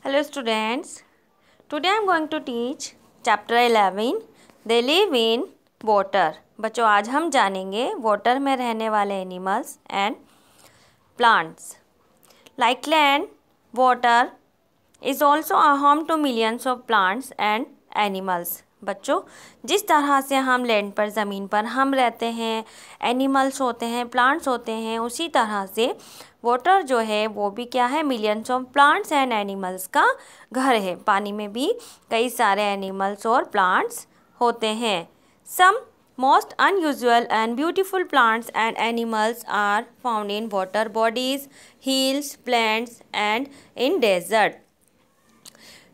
Hello students, today I am going to teach chapter 11 They live in water। बच्चों आज हम जानेंगे water में रहने वाले animals and plants. Like land, water is also a home to millions of plants and animals. बच्चों जिस तरह से हम लैंड पर ज़मीन पर हम रहते हैं, एनिमल्स होते हैं, प्लांट्स होते हैं, उसी तरह से वाटर जो है वो भी क्या है, millions of plants and animals का घर है। पानी में भी कई सारे एनिमल्स और प्लांट्स होते हैं। सम most unusual and beautiful plants and animals are found in water bodies, hills, plains and in desert।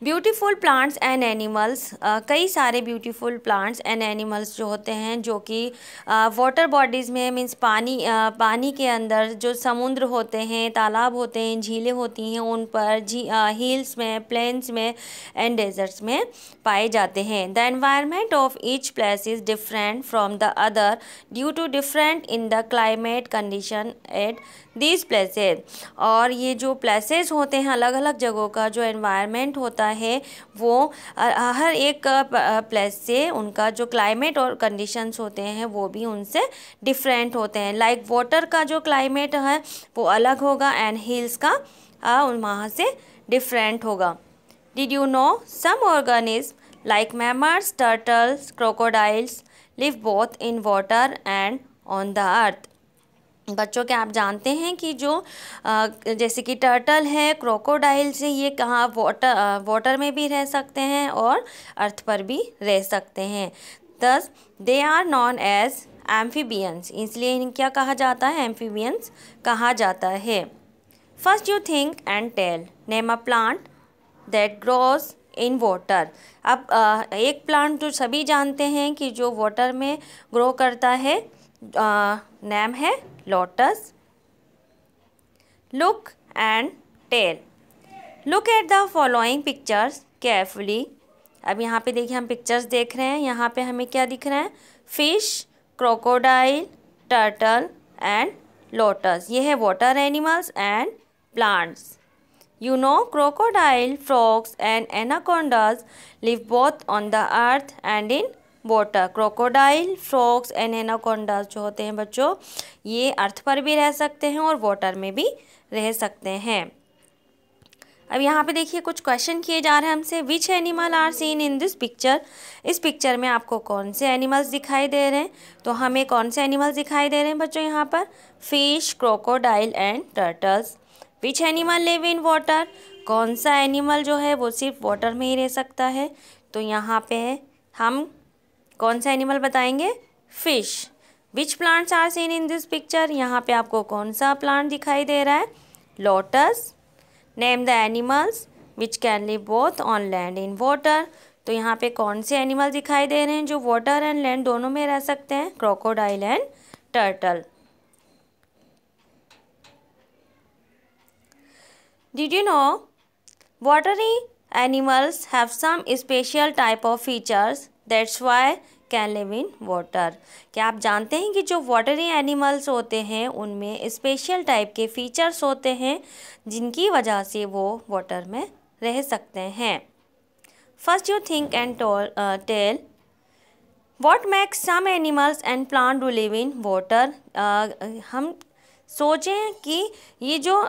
Beautiful plants and animals, कई सारे ब्यूटीफुल प्लांट्स एंड एनिमल्स जो होते हैं जो कि वाटर बॉडीज़ में मीन्स पानी के अंदर जो समुद्र होते हैं, तालाब होते हैं, झीलें होती हैं, उन पर हिल्स में, प्लेन्स में एंड डेजर्ट्स में पाए जाते हैं। The environment of each place is different from the other due to different in the climate condition at these places. और ये जो प्लेसेस होते हैं, अलग अलग जगहों का जो एनवायरनमेंट होता है वो हर एक प्लेस से उनका जो क्लाइमेट और कंडीशंस होते हैं वो भी उनसे डिफरेंट होते हैं। लाइक वाटर का जो क्लाइमेट है वो अलग होगा एंड हिल्स का वहाँ से डिफरेंट होगा। Did you know some organism like mammals, turtles, crocodiles live both in water and on the earth. बच्चों क्या आप जानते हैं कि जो जैसे कि टर्टल है, क्रोकोडाइल्स है, ये कहाँ वाटर में भी रह सकते हैं और अर्थ पर भी रह सकते हैं। Thus they are known as amphibians, इसलिए इन्हें क्या कहा जाता है, एम्फीबियंस कहा जाता है। First you think and tell, name a plant that grows in water. अब एक प्लांट जो सभी जानते हैं कि जो वाटर में ग्रो करता है, नेम है lotus. Look and tell, look at the following pictures carefully. अब यहाँ पे देखिए हम पिक्चर्स देख रहे हैं, यहाँ पे हमें क्या दिख रहा है, fish, crocodile, turtle and lotus. ये है water animals and plants. You know, crocodile, frogs and anacondas live both on the earth and in water। crocodile, frogs and anacondas जो होते हैं बच्चों, ये अर्थ पर भी रह सकते हैं और वाटर में भी रह सकते हैं। अब यहाँ पे देखिए कुछ क्वेश्चन किए जा रहे हैं हमसे। Which animal are seen in this picture. इस पिक्चर में आपको कौन से एनिमल्स दिखाई दे रहे हैं, तो हमें कौन से एनिमल्स दिखाई दे रहे हैं बच्चों यहाँ पर, fish, crocodile and turtles. Which animal live in water, कौन सा एनिमल जो है वो सिर्फ वाटर में ही रह सकता है, तो यहाँ पे हम कौन सा एनिमल बताएंगे, fish. Which plants are seen in this picture, यहाँ पे आपको कौन सा प्लांट दिखाई दे रहा है, lotus. Name the animals which can live both on land in water, तो यहाँ पे कौन से एनिमल दिखाई दे रहे हैं जो वाटर एंड लैंड दोनों में रह सकते हैं, crocodile and turtle. Did you know watery animals have some special type of features that's why can live in water। क्या आप जानते हैं कि जो वाटरी एनिमल्स होते हैं उनमें स्पेशल टाइप के फीचर्स होते हैं जिनकी वजह से वो वाटर में रह सकते हैं। First you think and tell what makes some animals and plant to live in water. हम सोचें कि ये जो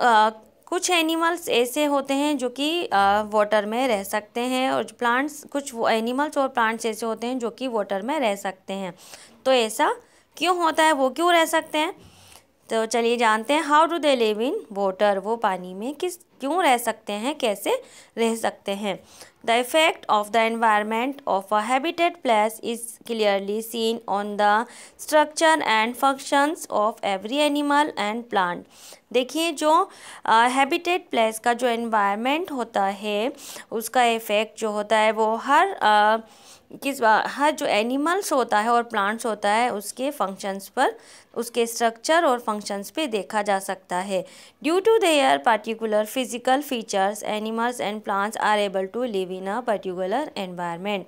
कुछ एनिमल्स ऐसे होते हैं जो कि वाटर में रह सकते हैं और प्लांट्स, कुछ एनिमल्स और प्लांट्स ऐसे होते हैं जो कि वाटर में रह सकते हैं, तो ऐसा क्यों होता है, वो क्यों रह सकते हैं, तो चलिए जानते हैं। How do they live in water, वो पानी में क्यों रह सकते हैं, कैसे रह सकते हैं। The effect of the environment of a habitat place is clearly seen on the structure and functions of every animal and plant. देखिए जो हैबिटेट प्लेस का जो एनवायरनमेंट होता है उसका इफ़ेक्ट जो होता है वो हर जो एनिमल्स होता है और प्लांट्स होता है उसके फंक्शंस पर, उसके स्ट्रक्चर और फंक्शंस पे देखा जा सकता है। Due to their particular physical features animals and plants are able to live in a particular environment.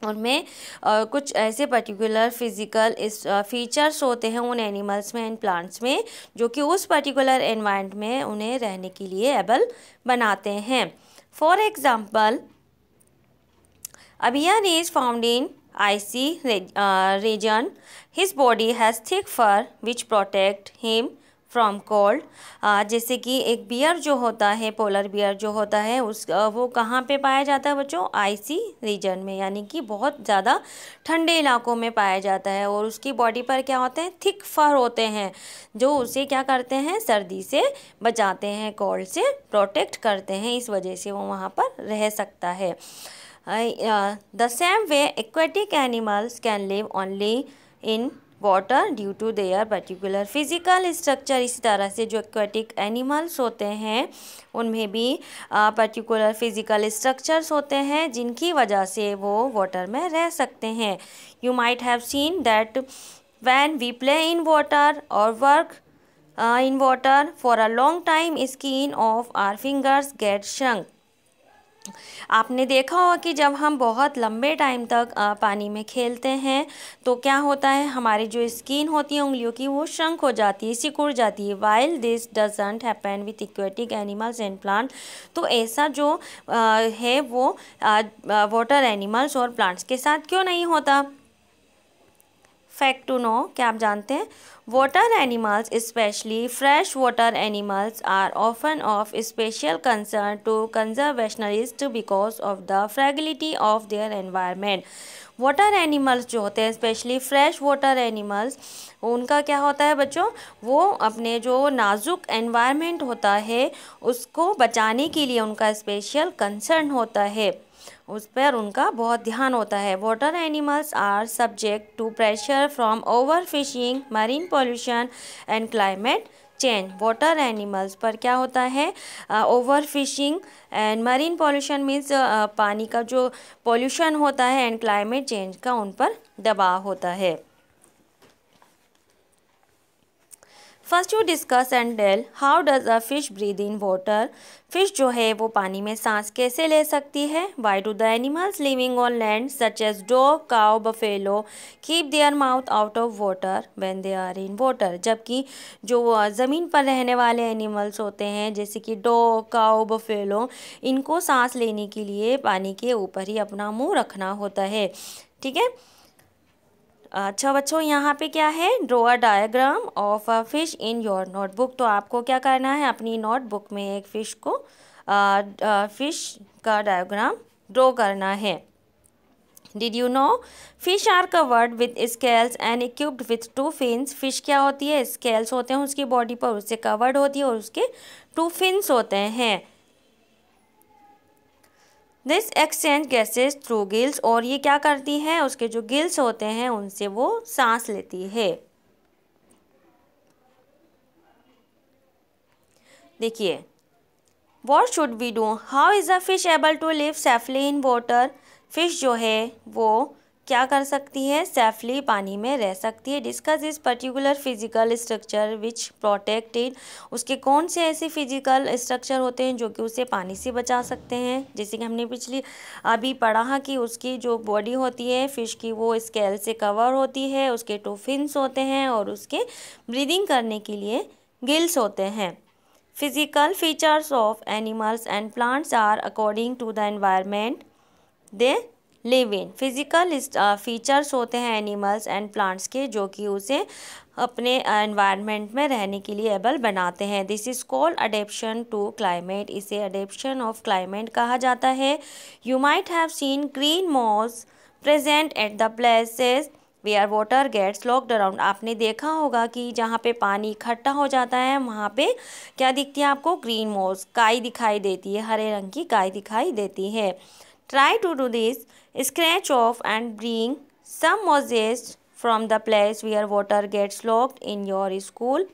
उनमें कुछ ऐसे पर्टिकुलर फिजिकल फीचर्स होते हैं उन एनिमल्स में एंड प्लांट्स में जो कि उस पर्टिकुलर एनवायरनमेंट में उन्हें रहने के लिए एबल बनाते हैं। For example, a bear is found in icy region. His body has thick fur which protect him from cold. जैसे कि एक बियर जो होता है, पोलर बियर जो होता है, वो कहाँ पे पाया जाता है बच्चों? आइसी रीजन में, यानी कि बहुत ज़्यादा ठंडे इलाकों में पाया जाता है। और उसकी बॉडी पर क्या होते हैं? थिक फर होते हैं जो उसे क्या करते हैं? सर्दी से बचाते हैं, कोल्ड से प्रोटेक्ट करते हैं, इस वजह से वो वहाँ पर रह सकता है। The same way aquatic animals can live only in water due to their particular physical structure. इसी तरह से जो एक्वेटिक एनिमल्स होते हैं उनमें भी पर्टिकुलर फिजिकल स्ट्रक्चर्स होते हैं जिनकी वजह से वो वाटर में रह सकते हैं। You might have seen that when we play in water और work in water for a long time, skin of our fingers get shrunk। आपने देखा होगा कि जब हम बहुत लंबे टाइम तक पानी में खेलते हैं तो क्या होता है? हमारी जो स्किन होती है उंगलियों की, वो श्रंक हो जाती है, सिकुड़ जाती है। While this doesn't happen with aquatic animals and plant. तो ऐसा जो है वो वाटर एनिमल्स और प्लांट्स के साथ क्यों नहीं होता? फैक्ट टू नो, क्या आप जानते हैं? Water animals specially fresh water animals are often of special concern to conservationist because of the fragility of their environment. Water animals जो होते हैं, स्पेशली फ्रेश वाटर एनिमल्स, उनका क्या होता है बच्चों? वो अपने जो नाजुक एनवायरनमेंट होता है उसको बचाने के लिए उनका स्पेशल कंसर्न होता है, उस पर उनका बहुत ध्यान होता है। Water animals are subject to pressure from over fishing, marine pollution and climate change. Water animals पर क्या होता है? Over fishing and marine pollution means पानी का जो पॉल्यूशन होता है, एंड क्लाइमेट चेंज का उन पर दबाव होता है। First you discuss and tell how does a fish breathe in water. Fish जो है वो पानी में सांस कैसे ले सकती है? Why do the animals living on land such as dog, cow, buffalo keep their mouth out of water when they are in water. जबकि जो ज़मीन पर रहने वाले एनिमल्स होते हैं जैसे कि डॉग, काउ, बफेलो, इनको सांस लेने के लिए पानी के ऊपर ही अपना मुँह रखना होता है। ठीक है। अच्छा बच्चों, यहाँ पे क्या है? Draw a diagram of a fish in your notebook. तो आपको क्या करना है? अपनी नोटबुक में एक फिश को फिश का डायग्राम ड्रॉ करना है। Did you know fish are covered with scales and equipped with 2 fins। Fish क्या होती है? स्केल्स होते हैं उसकी बॉडी पर, उससे कवर्ड होती है और उसके 2 fins होते हैं। This exchange gases through gills. और ये क्या करती है? उसके जो गिल्स होते हैं उनसे वो सांस लेती है। देखिए, what should we do? How is a fish able to live safely in water. Fish जो है वो क्या कर सकती है? सेफली पानी में रह सकती है। डिस्कस इस particular physical structure which protected. उसके कौन से ऐसे फिजिकल स्ट्रक्चर होते हैं जो कि उसे पानी से बचा सकते हैं? जैसे कि हमने पिछली अभी पढ़ा कि उसकी जो बॉडी होती है फिश की, वो स्केल से कवर होती है, उसके 2 fins होते हैं और उसके ब्रीदिंग करने के लिए गिल्स होते हैं। Physical features of animals and plants are according to the environment they live in. Physical features होते हैं एनिमल्स एंड प्लांट्स के जो कि उसे अपने एनवायरनमेंट में रहने के लिए एबल बनाते हैं। This is called adaption to climate. इसे अडेप्शन ऑफ क्लाइमेट कहा जाता है। You might have seen green moss present at the places where water gets locked around. आपने देखा होगा कि जहाँ पे पानी इकट्ठा हो जाता है वहाँ पे क्या दिखती है आपको? ग्रीन मॉस, काई दिखाई देती है, हरे रंग की काई दिखाई देती है। Try to do this, scratch off and bring some mosses from the place where water gets locked in your school.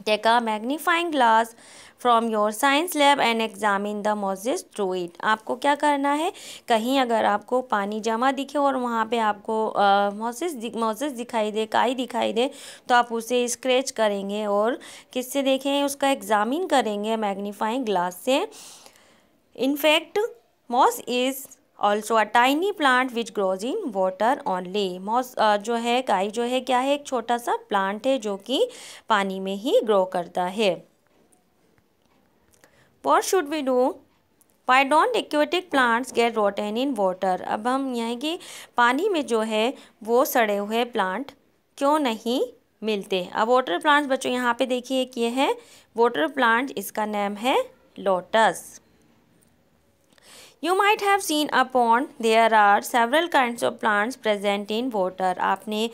Take a magnifying glass from your science lab and examine the mosses through it. आपको क्या करना है? कहीं अगर आपको पानी जमा दिखे और वहाँ पे आपको मॉसेस दिखाई दे, काई दिखाई दे, तो आप उसे स्क्रैच करेंगे और किससे देखें? उसका एग्जामिन करेंगे मैग्नीफाइंग ग्लास से। In fact moss is also a tiny plant which grows in water only. जो है काई जो है क्या है, एक छोटा सा प्लांट है जो कि पानी में ही ग्रो करता है। What should we do? Why don't aquatic plants get rotten in water? अब हम यहाँ की पानी में जो है वो सड़े हुए प्लांट क्यों नहीं मिलते। अब वाटर प्लांट्स बच्चों यहाँ पे देखिए कि ये है वाटर प्लांट, इसका नाम है lotus. You might have seen a pond. There are several kinds of plants present in water. आपने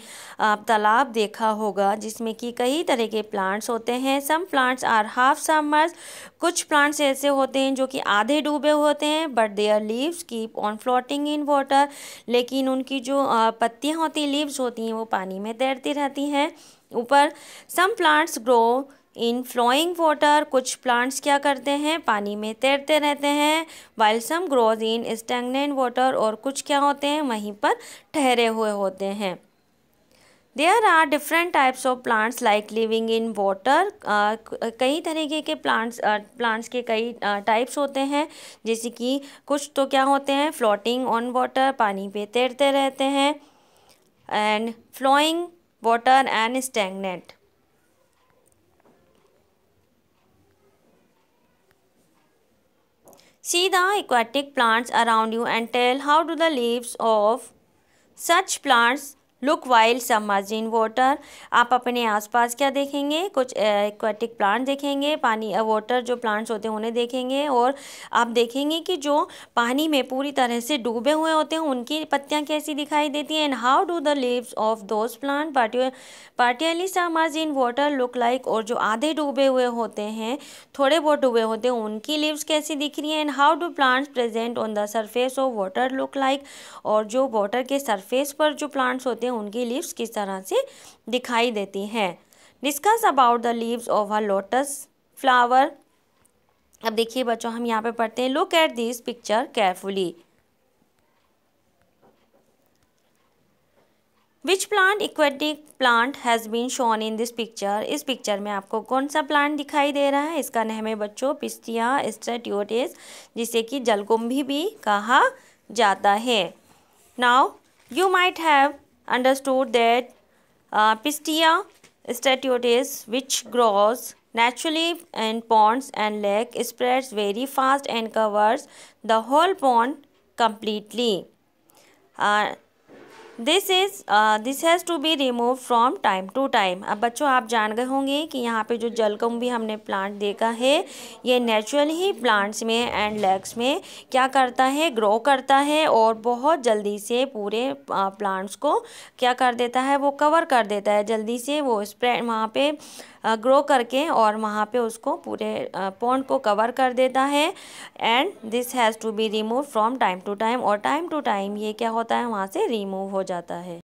तालाब देखा होगा जिसमें कि कई तरह के प्लांट्स होते हैं। Some plants are half submerged. कुछ प्लांट्स ऐसे होते हैं जो कि आधे डूबे होते हैं, but their leaves keep on floating in water. लेकिन उनकी जो पत्तियाँ होती, लीव्स होती हैं, वो पानी में तैरती रहती हैं ऊपर। Some plants grow in flowing water, कुछ प्लांट्स क्या करते हैं, पानी में तैरते रहते हैं। While some grows in stagnant water, और कुछ क्या होते हैं, वहीं पर ठहरे हुए होते हैं। There are different types of plants like living in water. कई तरीके के प्लांट्स के कई टाइप्स होते हैं, जैसे कि कुछ तो क्या होते हैं, फ्लोटिंग ऑन वाटर, पानी पे तैरते रहते हैं, and flowing water and stagnant. See the aquatic plants around you and tell how do the leaves of such plants look while submerged in water. आप अपने आसपास क्या देखेंगे, कुछ एक्वाटिक प्लांट देखेंगे, पानी वाटर जो प्लांट्स होते हैं उन्हें देखेंगे, और आप देखेंगे कि जो पानी में पूरी तरह से डूबे हुए होते हैं उनकी पत्तियां कैसी दिखाई देती हैं। And how do the leaves of those plant partially submerged in water look like, और जो आधे डूबे हुए होते हैं, थोड़े बहुत डूबे होते हैं, उनकी लीव्स कैसी दिख रही हैं। And how do plants present on the surface of water look like, और जो वाटर के सरफेस पर जो प्लांट्स होते हैं उनकी लीव्स किस तरह से दिखाई देती हैं। Discuss about the leaves of a lotus flower. अब देखिए बच्चों, हम यहाँ पे पढ़ते हैं, look at this picture carefully. Which plant aquatic plant has been shown in this picture. इस पिक्चर में आपको कौन सा प्लांट दिखाई दे रहा है, इसका नाम है बच्चों पिस्टिया स्ट्रैटियोटेस, जिसे कि जलकुंभी भी कहा जाता है। Now you might have understood that Pistia stratiotes, which grows naturally in ponds and lakes, spreads very fast and covers the whole pond completely. This has to be remove from time to time. अब बच्चों आप जान गए होंगे कि यहाँ पे जो जलकुंभी हमने प्लांट देखा है, ये नेचुरली ही प्लांट्स में एंड लेक्स में क्या करता है, ग्रो करता है, और बहुत जल्दी से पूरे प्लांट्स को क्या कर देता है, वो कवर कर देता है, जल्दी से वो स्प्रेड वहाँ पे ग्रो करके, और वहाँ पे उसको पूरे पॉन्ड को कवर कर देता है। And this has to be remove from time to time, और टाइम टू टाइम ये क्या होता है, वहाँ से रिमूव हो जाता है।